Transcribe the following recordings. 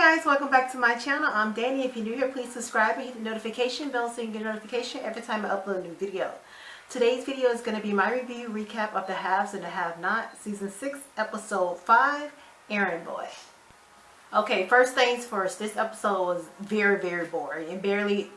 Hi guys, welcome back to my channel. I'm Danny. If you're new here, please subscribe and hit the notification bell so you can get a notification every time I upload a new video. Today's video is going to be my review recap of The Haves and the Have-Not, Season 6, Episode 5, Errand Boy. Okay, first things first, this episode was very boring and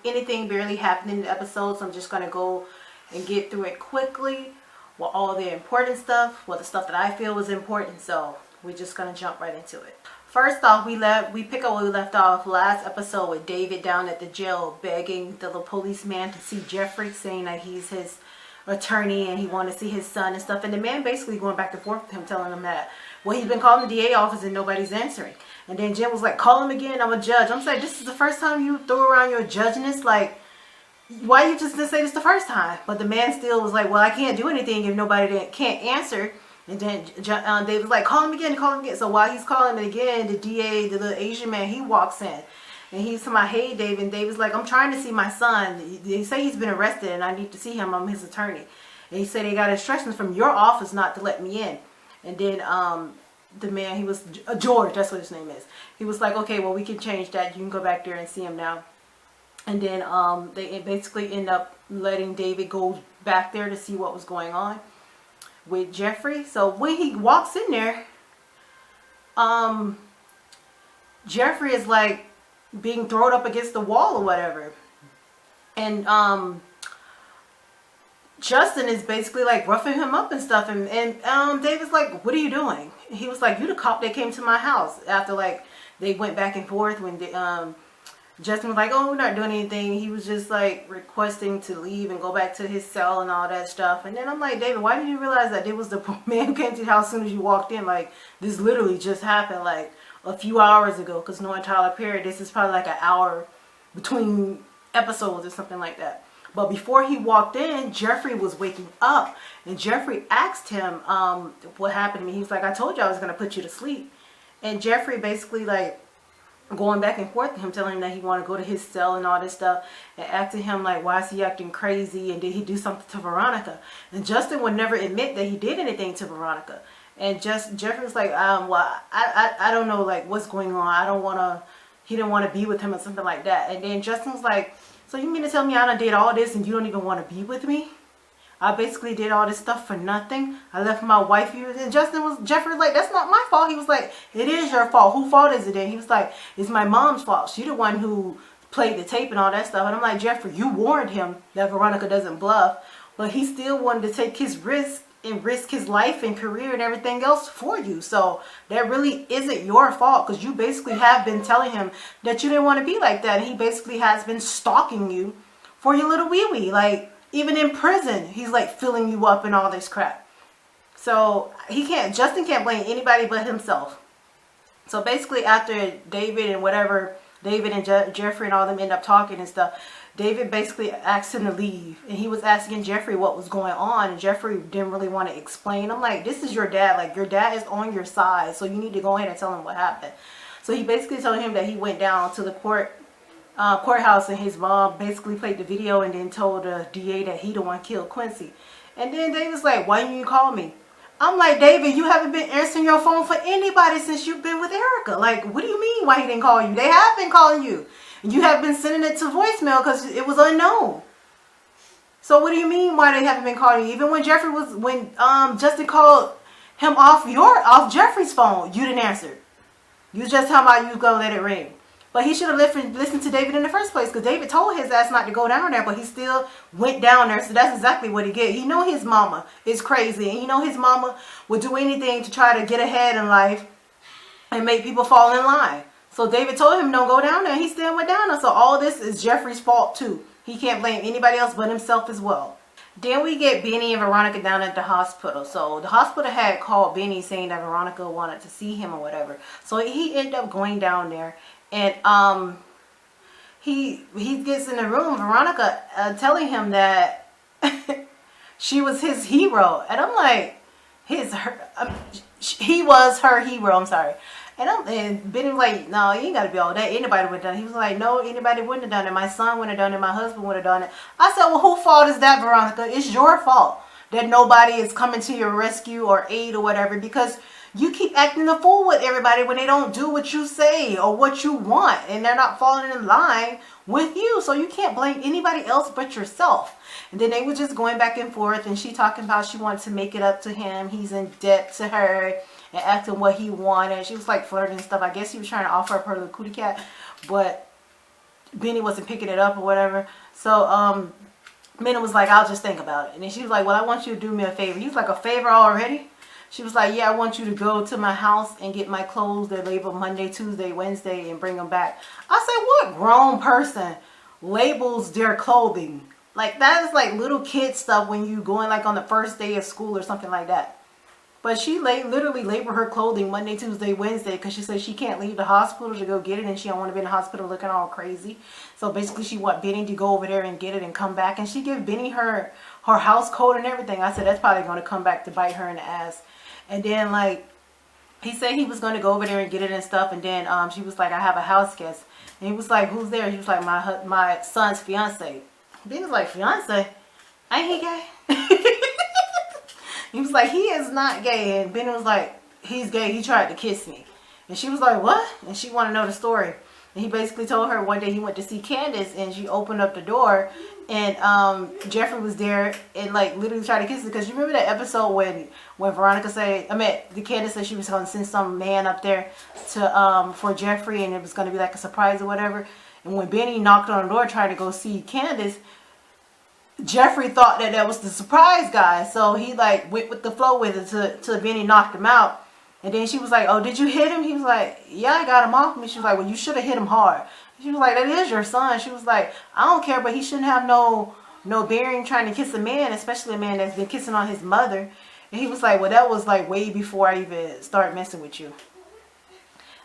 anything barely happened in the episode, so I'm just going to go and get through it quickly with all the important stuff, the stuff that I feel was important, so we're just going to jump right into it. First off, we pick up where we left off last episode with David down at the jail begging the little policeman to see Jeffrey, saying that he's his attorney and he wanted to see his son and stuff. And the man basically going back and forth with him, telling him that, well, he's been calling the DA office and nobody's answering. And then Jim was like, call him again, I'm a judge. I'm like, this is the first time you throw around your judginess? Like, why you just didn't say this the first time? But the man still was like, well, I can't do anything if nobody can't answer. And then David was like, call him again, call him again. So while he's calling him again, the DA, the little Asian man, he walks in. And he's to my, hey, David. And David's like, I'm trying to see my son. They say he's been arrested and I need to see him. I'm his attorney. And he said they got instructions from your office not to let me in. And then the man, he was, George, that's what his name is. He was like, okay, well, we can change that. You can go back there and see him now. And then they basically end up letting David go back there to see what was going on with Jeffrey. So when he walks in there, Jeffrey is like being thrown up against the wall or whatever, and Justin is basically like roughing him up and stuff, and David's like, what are you doing? He was like, you the cop that came to my house. After like they went back and forth, when Justin was like, oh, we're not doing anything. He was just like requesting to leave and go back to his cell and all that stuff. And then I'm like, David, why did you realize that it was the man who came to your house as soon as you walked in? Like, this literally just happened like a few hours ago. Because knowing Tyler Perry, this is probably like an hour between episodes or something like that. But before he walked in, Jeffrey was waking up. And Jeffrey asked him what happened to me. He was like, I told you I was going to put you to sleep. And Jeffrey basically like going back and forth with him, telling him that he wanted to go to his cell and all this stuff, and asking him like, why is he acting crazy, and did he do something to Veronica? And Justin would never admit that he did anything to Veronica. And Jeffrey was like, well, I don't know like what's going on. He didn't want to be with him or something like that. And then Justin was like, so you mean to tell me I done did all this and you don't even want to be with me? I basically did all this stuff for nothing. I left my wife here. And Jeffrey was like, that's not my fault. He was like, it is your fault. Whose fault is it then? He was like, it's my mom's fault. She the one who played the tape and all that stuff. And I'm like, Jeffrey, you warned him that Veronica doesn't bluff. But he still wanted to take his risk and risk his life and career and everything else for you. So that really isn't your fault, because you basically have been telling him that you didn't want to be like that. And he basically has been stalking you for your little wee-wee. Like, even in prison, he's like filling you up and all this crap. So Justin can't blame anybody but himself. So basically after David and Jeffrey and all them end up talking and stuff, David basically asked him to leave. And he was asking Jeffrey what was going on. And Jeffrey didn't really want to explain. I'm like, this is your dad. Like, your dad is on your side. So you need to go ahead and tell him what happened. So he basically told him that he went down to the courthouse, and his mom basically played the video and then told the DA that he the one killed Quincy. And then David's like, why didn't you call me? I'm like, David, you haven't been answering your phone for anybody since you've been with Erica. Like, what do you mean why he didn't call you? They have been calling you. You have been sending it to voicemail because it was unknown. So what do you mean why they haven't been calling you? Even when Justin called him off Jeffrey's phone, you didn't answer. You just talking about you was gonna let it ring. But he should have listened to David in the first place, because David told his ass not to go down there, but he still went down there. So that's exactly what he did. He know his mama is crazy, and he know his mama would do anything to try to get ahead in life and make people fall in line. So David told him don't go down there, and he still went down there. So all this is Jeffrey's fault too. He can't blame anybody else but himself as well. Then we get Benny and Veronica down at the hospital. So the hospital had called Benny saying that Veronica wanted to see him or whatever. So he ended up going down there. And he gets in the room, Veronica telling him that she was his hero. And I'm like, he was her hero, I'm sorry. And Benny was like, no, you ain't got to be all that. Anybody would have done it. He was like, no, anybody wouldn't have done it. My son wouldn't have done it. My husband would have done it. I said, well, whose fault is that, Veronica? It's your fault that nobody is coming to your rescue or aid or whatever, because You keep acting the fool with everybody when they don't do what you say or what you want, and they're not falling in line with you. So you can't blame anybody else but yourself. And then they were just going back and forth, and she talking about she wanted to make it up to him. He's in debt to her and acting what he wanted. She was like flirting and stuff. I guess he was trying to offer up her little cootie cat, but Benny wasn't picking it up or whatever. So Benny was like, I'll just think about it. And then she was like, well, I want you to do me a favor. He was like, a favor already? She was like, yeah, I want you to go to my house and get my clothes that labeled Monday, Tuesday, Wednesday, and bring them back. I said, what grown person labels their clothing? Like, that is like little kid stuff when you going like on the first day of school or something like that. But she literally labeled her clothing Monday, Tuesday, Wednesday, because she said she can't leave the hospital to go get it, and she don't want to be in the hospital looking all crazy. So basically she want Benny to go over there and get it and come back. And she gave Benny her house code and everything. I said, that's probably going to come back to bite her in the ass. And then, like, he said he was going to go over there and get it and stuff. And then she was like, I have a house guest. And he was like, who's there? He was like, my son's fiance. Benny was like, fiance? Ain't he gay? He was like, he is not gay. And Benny was like, he's gay. He tried to kiss me. And she was like, what? And she wanted to know the story. And he basically told her one day he went to see Candace, and she opened up the door, and Jeffrey was there and like literally tried to kiss her. Because you remember that episode when Veronica said, the Candace said she was going to send some man up there to for Jeffrey, and it was going to be like a surprise or whatever. And when Benny knocked on the door trying to go see Candace, Jeffrey thought that was the surprise guy, so he like went with the flow with it till Benny knocked him out. And then she was like, oh, did you hit him? He was like, yeah, I got him off me. She was like, well, you should have hit him hard. She was like, that is your son. She was like, I don't care, but he shouldn't have no bearing trying to kiss a man, especially a man that's been kissing on his mother. And he was like, well, that was like way before I even started messing with you.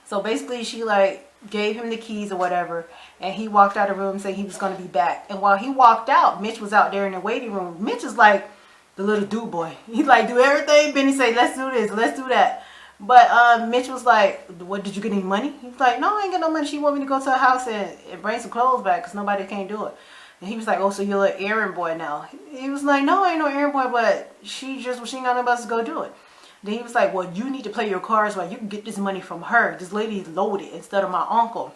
So basically she like gave him the keys or whatever, and he walked out of the room saying he was going to be back. And while he walked out, Mitch was out there in the waiting room. Mitch is like the little dude boy. He like do everything Benny say, let's do this, let's do that. But Mitch was like, what, did you get any money? He was like, no, I ain't get no money. She want me to go to her house and bring some clothes back because nobody can't do it. And he was like, oh, so you're an errand boy now. He was like, no, I ain't no errand boy, but she ain't got nobody else to go do it. Then he was like, well, you need to play your cards right. You can get this money from her. This lady is loaded instead of my uncle.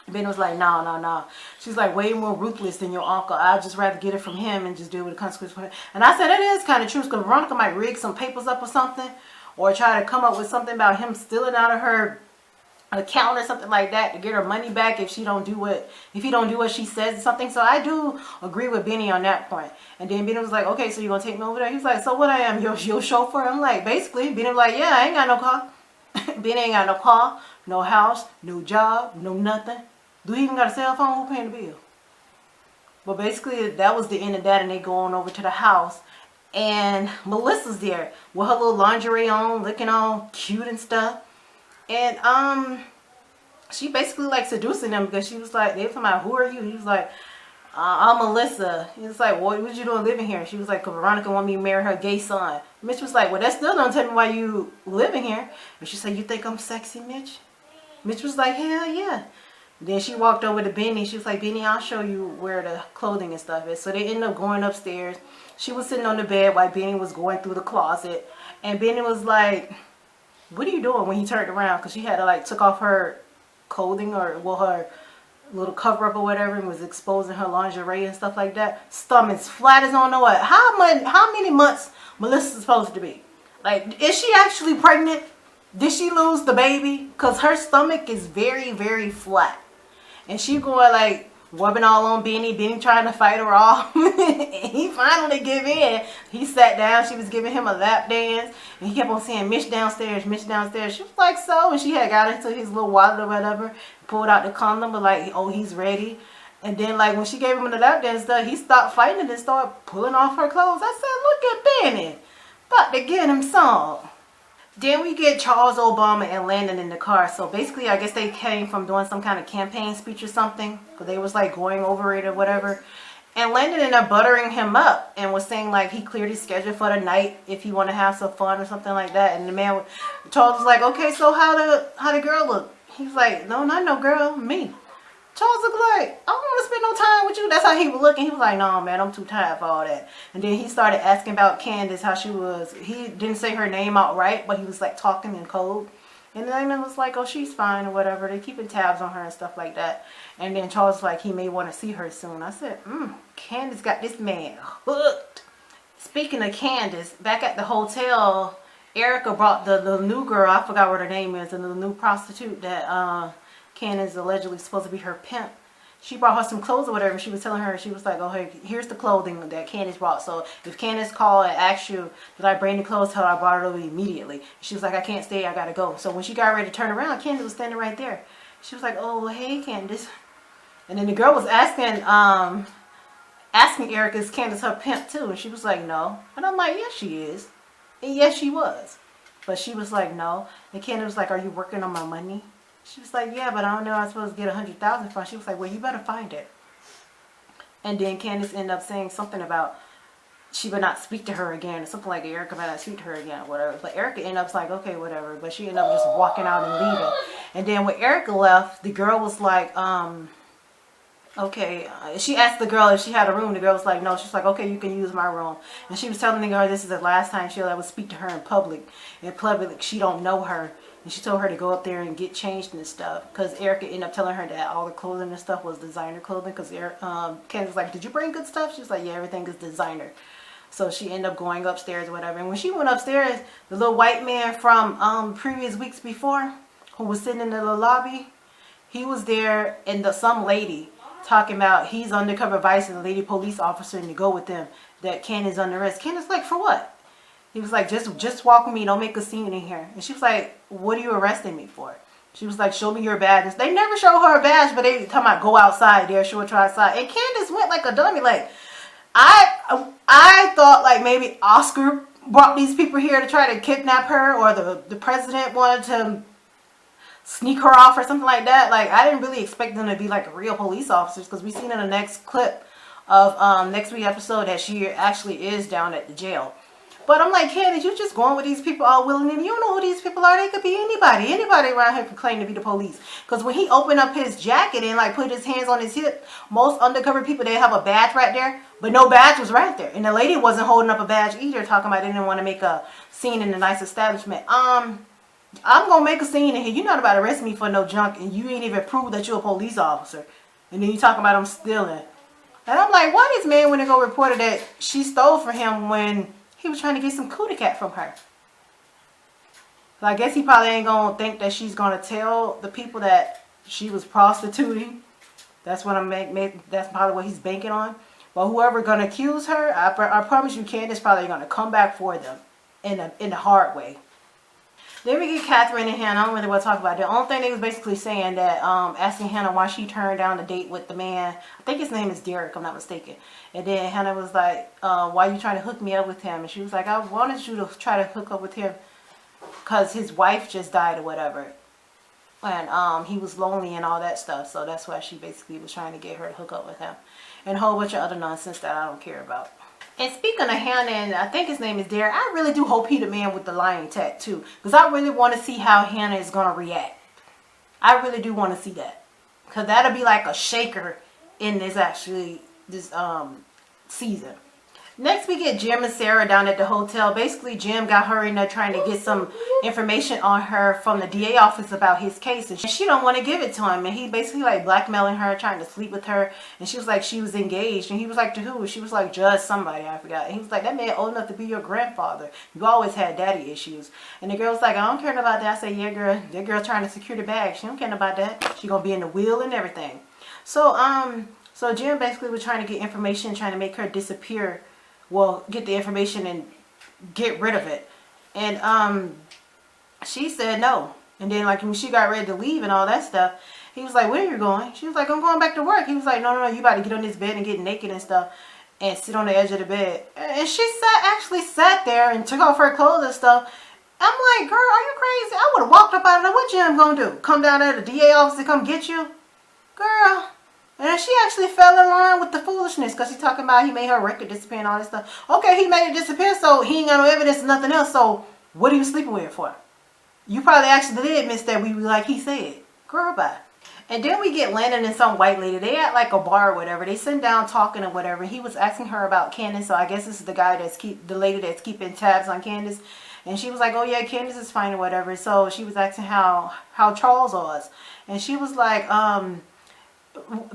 Ben was like, no. She's like way more ruthless than your uncle. I'd just rather get it from him and just deal with the consequences for him. And I said, that is kind of true, because Veronica might rig some papers up or something, or try to come up with something about him stealing out of her account or something like that to get her money back if he don't do what she says or something. So I do agree with Benny on that point. And then Benny was like, okay, so you gonna take me over there? He's like, so what, I am your chauffeur? I'm like, basically. Benny was like, yeah, I ain't got no car. Benny ain't got no car, no house, no job, no nothing. Do he even got a cell phone? Who paying the bill? But basically that was the end of that, and they go on over to the house. And Melissa's there with her little lingerie on, looking all cute and stuff. And she basically like seducing them, because she was like, they were talking about, who are you? He was like, I'm Melissa. He was like, what you doing living here? She was like, 'cause Veronica want me to marry her gay son. Mitch was like, well, that still don't tell me why you living here. And she said, you think I'm sexy, Mitch? Mitch was like, hell yeah. Then she walked over to Benny. She was like, Benny, I'll show you where the clothing and stuff is. So they ended up going upstairs. She was sitting on the bed while Benny was going through the closet. And Benny was like, what are you doing, when he turned around? Because she had to like took off her clothing, or well, her little cover up or whatever, and was exposing her lingerie and stuff like that. Stomach's flat as I don't know what. How many months Melissa's supposed to be? Like, is she actually pregnant? Did she lose the baby? Because her stomach is very, very flat. And she going like rubbing all on Benny. Benny trying to fight her off. And he finally gave in. He sat down. She was giving him a lap dance. And he kept on saying, Mitch downstairs, Mitch downstairs. She was like, so? And she had got into his little wallet or whatever. Pulled out the condom, but like, oh, he's ready. And then like when she gave him the lap dance stuff, he stopped fighting and started pulling off her clothes. I said, look at Benny. About to get him some. Then we get Charles Obama and Landon in the car. So basically, I guess they came from doing some kind of campaign speech or something, because they was like going over it or whatever. And Landon ended up buttering him up and was saying like he cleared his schedule for the night if he want to have some fun or something like that. And the man, Charles was like, okay, so how the girl look? He was like, no, not no girl, me. Charles looked like, I don't want to spend no time with you. That's how he was looking. He was like, no, man, I'm too tired for all that. And then he started asking about Candace, how she was. He didn't say her name outright, but he was like talking in code. And then it was like, oh, she's fine or whatever. They're keeping tabs on her and stuff like that. And then Charles was like, he may want to see her soon. I said, Candace got this man hooked. Speaking of Candace, back at the hotel, Erica brought the new girl, I forgot what her name is, and the new prostitute that Candace allegedly supposed to be her pimp. She brought her some clothes or whatever. She was telling her, she was like, oh, hey, here's the clothing that Candace brought. So if Candace called and asked you, did I bring the clothes, tell her I brought it over immediately. She was like, I can't stay, I gotta go. So when she got ready to turn around, Candace was standing right there. She was like, oh, hey, Candace. And then the girl was asking Erica, is Candace her pimp too? And she was like, no. And I'm like, yes, she is. And yes, she was. But she was like, no. And Candace was like, are you working on my money? She was like, yeah, but I don't know I'm supposed to get $100,000 from. She was like, well, you better find it. And then Candace ended up saying something about she would not speak to her again, or something like Erica might not speak to her again, or whatever. But Erica ended up like, okay, whatever. But she ended up just walking out and leaving. And then when Erica left, the girl was like, okay. She asked the girl if she had a room. The girl was like, no. She's like, okay, you can use my room. And she was telling the girl this is the last time she'll ever speak to her in public. In public, she don't know her. And she told her to go up there and get changed and stuff. Because Erica ended up telling her that all the clothing and stuff was designer clothing. Because Candace was like, did you bring good stuff? She was like, yeah, everything is designer. So she ended up going upstairs or whatever. And when she went upstairs, the little white man from previous weeks before, who was sitting in the lobby, he was there, and some lady talking about he's undercover vice and the lady police officer and to go with them, that Candace under arrest. Candace like, for what? He was like, just walk with me, don't make a scene in here. And she was like, what are you arresting me for? She was like, show me your badge. They never show her a badge, but they talking about go outside there, show her to outside. And Candace went like a dummy. Like, I thought like maybe Oscar brought these people here to try to kidnap her, or the president wanted to sneak her off or something like that. Like, I didn't really expect them to be like real police officers, because we seen in the next clip of next week's episode that she actually is down at the jail. But I'm like, Candace, you just going with these people all willingly. You don't know who these people are. They could be anybody. Anybody around here could claim to be the police. Because when he opened up his jacket and like put his hands on his hip, most undercover people, they have a badge right there. But no badge was right there. And the lady wasn't holding up a badge either, talking about they didn't want to make a scene in a nice establishment. I'm going to make a scene in here. You're not about to arrest me for no junk, and you ain't even proved that you're a police officer. And then you talking about I'm stealing. And I'm like, why this man went and go reported that she stole from him when he was trying to get some cootie cat from her? So I guess he probably ain't going to think that she's going to tell the people that she was prostituting. That's what that's probably what he's banking on. But whoever going to accuse her, I promise you, Candace probably going to come back for them in the hard way. Then we get Catherine and Hannah. I don't really want to talk about it. The only thing they was basically saying that, asking Hannah why she turned down the date with the man. I think his name is Derek, if I'm not mistaken. And then Hannah was like, why are you trying to hook me up with him? And she was like, I wanted you to try to hook up with him because his wife just died or whatever. And he was lonely and all that stuff. So that's why she basically was trying to get her to hook up with him. And a whole bunch of other nonsense that I don't care about. And speaking of Hannah, and I think his name is Derek, I really do hope he the man with the lion tattoo. Because I really want to see how Hannah is going to react. I really do want to see that. Because that'll be like a shaker in this season. Next we get Jim and Sarah down at the hotel. Basically Jim got her in there trying to get some information on her from the DA office about his case. And she don't want to give it to him. And he basically like blackmailing her, trying to sleep with her. And she was like she was engaged. And he was like, to who? She was like, Judge somebody, I forgot. And he was like, that man old enough to be your grandfather. You always had daddy issues. And the girl was like, I don't care about that. I said, yeah girl, that girl trying to secure the bag. She don't care about that. She gonna be in the wheel and everything. So Jim basically was trying to get information, trying to make her disappear. Well, get the information and get rid of it. And she said no. And then like when she got ready to leave and all that stuff, he was like, where are you going? She was like, I'm going back to work. He was like, no, you about to get on this bed and get naked and stuff and sit on the edge of the bed. And she actually sat there and took off her clothes and stuff. I'm like, girl, are you crazy? I would have walked up out of there. What Jim gonna do? Come down there to the DA office to come get you? Girl. And she actually fell in line with the foolishness, because he's talking about he made her record disappear and all this stuff. Okay, he made it disappear, so he ain't got no evidence or nothing else. So what are you sleeping with it for? You probably actually did miss that we like he said. Girl, bye. And then we get Landon and some white lady. They at like a bar or whatever. They sit down talking or whatever. He was asking her about Candace. So I guess this is the guy the lady that's keeping tabs on Candace. And she was like, oh yeah, Candace is fine or whatever. So she was asking how Charles was. And she was like,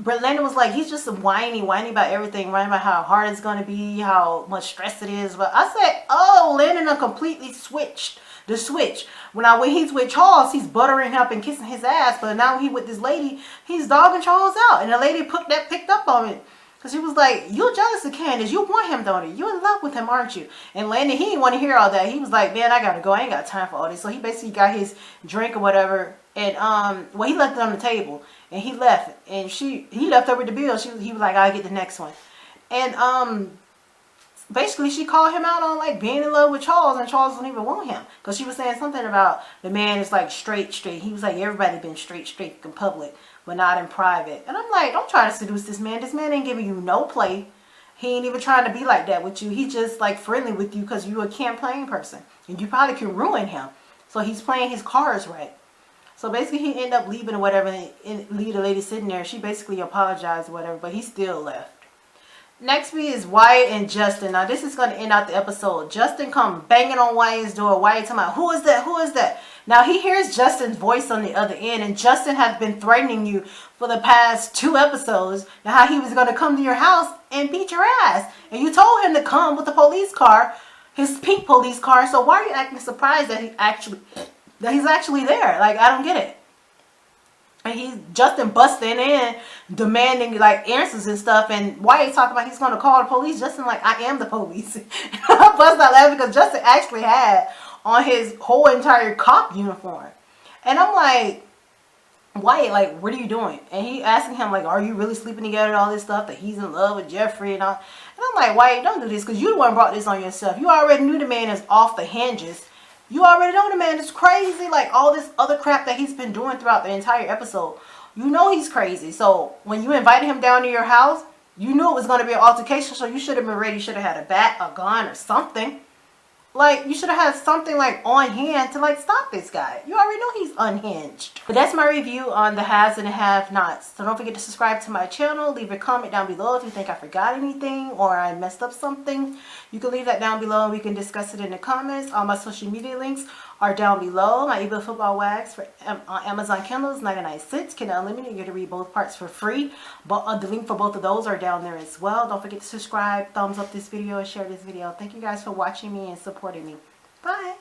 but Landon was like, he's just whiny about everything, whiny about how hard it's going to be, how much stress it is. But I said, oh, Landon done completely switched the switch. When he's with Charles, he's buttering up and kissing his ass. But now when he with this lady, he's dogging Charles out. And the lady picked up on it. Because she was like, you're jealous of Candace. You want him, don't you? You're in love with him, aren't you? And Landon, he didn't want to hear all that. He was like, man, I got to go. I ain't got time for all this. So he basically got his drink or whatever. And, well, he left it on the table. And he left. And he left her with the bill. He was like, I'll get the next one. And, basically, she called him out on, like, being in love with Charles. And Charles don't even want him. Because she was saying something about the man is, like, straight. He was like, everybody been straight in public, but not in private. And I'm like, don't try to seduce this man. This man ain't giving you no play. He ain't even trying to be like that with you. He's just, like, friendly with you because you're a campaign person. And you probably can ruin him. So he's playing his cards right. So basically, he ended up leaving or whatever. And leave the lady sitting there. She basically apologized or whatever, but he still left. Next week is Wyatt and Justin. Now, this is going to end out the episode. Justin come banging on Wyatt's door. Wyatt talking about, who is that? Who is that? Now, he hears Justin's voice on the other end. And Justin has been threatening you for the past 2 episodes. Now, how he was going to come to your house and beat your ass. And you told him to come with the police car. His pink police car. So why are you acting surprised that he's actually there? Like, I don't get it. And Justin busting in, demanding like answers and stuff. And Wyatt talking about he's going to call the police. Justin like, I am the police. I bust out laughing because Justin actually had on his whole entire cop uniform. And I'm like, Wyatt, like, what are you doing? And he asking him like, are you really sleeping together and all this stuff, that he's in love with Jeffrey and all. And I'm like, Wyatt, don't do this because you the one brought this on yourself. You already knew the man is off the hinges. You already know the man is crazy. Like, all this other crap that he's been doing throughout the entire episode. You know he's crazy. So, when you invited him down to your house, you knew it was going to be an altercation. So, you should have been ready. You should have had a bat, a gun, or something. Like, you should have had something, like, on hand to, like, stop this guy. You already know he's unhinged. But that's my review on the haves and the have-nots. So, don't forget to subscribe to my channel. Leave a comment down below if you think I forgot anything or I messed up something. You can leave that down below and we can discuss it in the comments. All my social media links are down below. My ebook football wax on Amazon Kindle is 99 cents. Kindle Unlimited, you get to read both parts for free. But the link for both of those are down there as well. Don't forget to subscribe, thumbs up this video, and share this video. Thank you guys for watching me and supporting me. Bye.